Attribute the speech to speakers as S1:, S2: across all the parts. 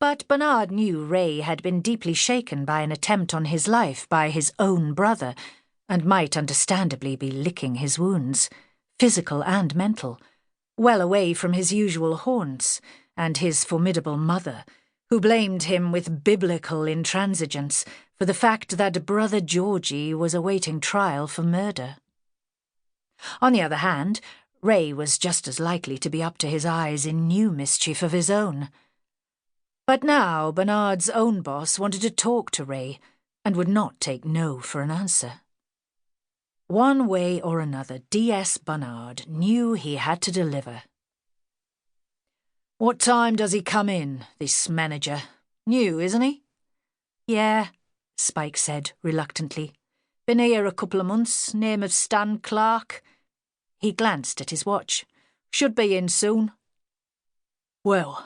S1: But Barnard knew Ray had been deeply shaken by an attempt on his life by his own brother, and might understandably be licking his wounds, physical and mental, well away from his usual haunts and his formidable mother, who blamed him with biblical intransigence for the fact that brother Georgie was awaiting trial for murder. On the other hand, Ray was just as likely to be up to his eyes in new mischief of his own. But now Barnard's own boss wanted to talk to Ray, and would not take no for an answer. One way or another, D.S. Barnard knew he had to deliver. "What time does he come in, this manager? New, isn't he?" "Yeah," Spike said reluctantly. "Been here a couple of months, name of Stan Clark." He glanced at his watch. "Should be in soon." "Well,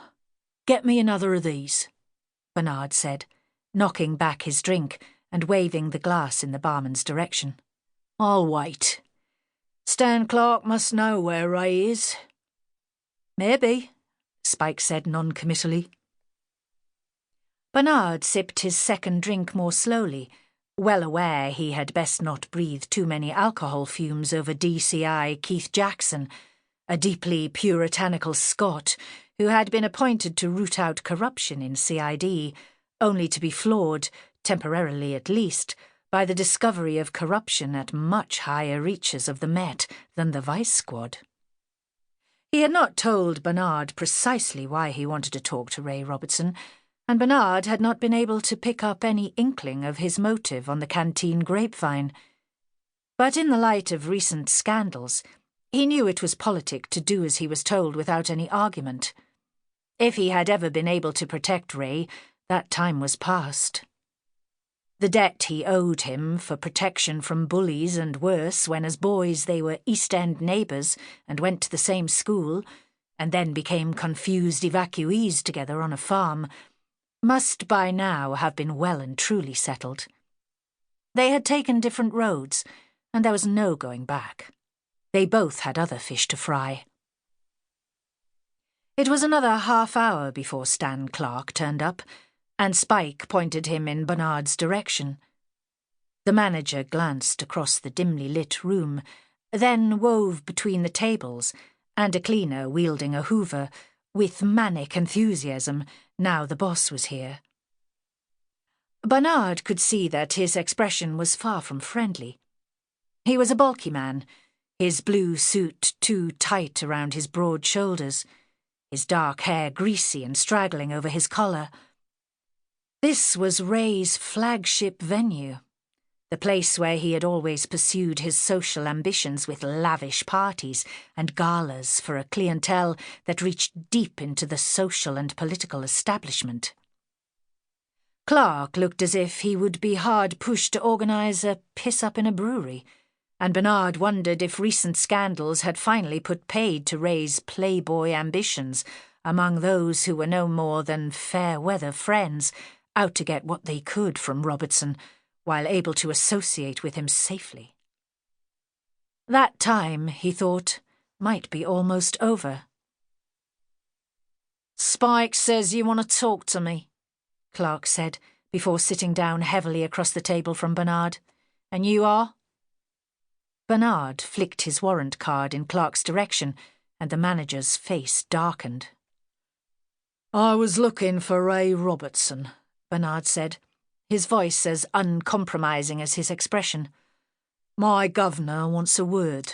S1: get me another of these," Barnard said, knocking back his drink and waving the glass in the barman's direction. "I'll wait. Stan Clark must know where Ray is." "Maybe," Spike said non-committally. Barnard sipped his second drink more slowly, well aware he had best not breathe too many alcohol fumes over DCI Keith Jackson, a deeply puritanical Scot who had been appointed to root out corruption in CID, only to be floored, temporarily at least, by the discovery of corruption at much higher reaches of the Met than the Vice Squad. He had not told Barnard precisely why he wanted to talk to Ray Robertson, and Barnard had not been able to pick up any inkling of his motive on the canteen grapevine. But in the light of recent scandals, he knew it was politic to do as he was told without any argument. If he had ever been able to protect Ray, that time was past. The debt he owed him for protection from bullies and worse when as boys they were East End neighbours and went to the same school, and then became confused evacuees together on a farm, must by now have been well and truly settled. They had taken different roads, and there was no going back. They both had other fish to fry. It was another half-hour before Stan Clark turned up, and Spike pointed him in Barnard's direction. The manager glanced across the dimly lit room, then wove between the tables, and a cleaner wielding a hoover, with manic enthusiasm, now the boss was here. Barnard could see that his expression was far from friendly. He was a bulky man, his blue suit too tight around his broad shoulders, his dark hair greasy and straggling over his collar. This was Ray's flagship venue, the place where he had always pursued his social ambitions with lavish parties and galas for a clientele that reached deep into the social and political establishment. Clark looked as if he would be hard-pushed to organise a piss-up in a brewery, and Barnard wondered if recent scandals had finally put paid to Ray's playboy ambitions among those who were no more than fair-weather friends, out to get what they could from Robertson, while able to associate with him safely. That time, he thought, might be almost over. "Spike says you want to talk to me," Clark said, before sitting down heavily across the table from Barnard. "And you are?" Barnard flicked his warrant card in Clark's direction, and the manager's face darkened. "I was looking for Ray Robertson," Barnard said, his voice as uncompromising as his expression. "My governor wants a word.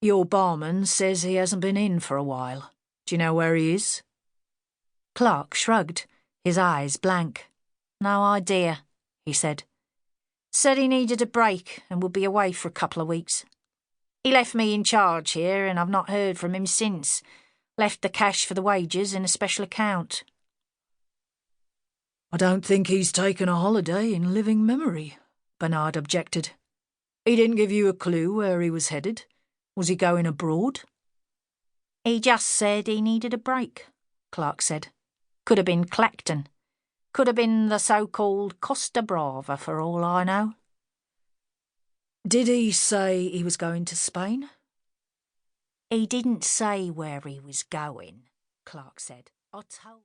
S1: Your barman says he hasn't been in for a while. Do you know where he is?" Clark shrugged, his eyes blank. "No idea," he said. "Said he needed a break and would be away for a couple of weeks. He left me in charge here and I've not heard from him since. Left the cash for the wages in a special account." "I don't think he's taken a holiday in living memory," Barnard objected. "He didn't give you a clue where he was headed. Was he going abroad?" "He just said he needed a break," Clark said. "Could have been Clacton. Could have been the so-called Costa Brava for all I know." "Did he say he was going to Spain?" "He didn't say where he was going," Clark said. "I told..."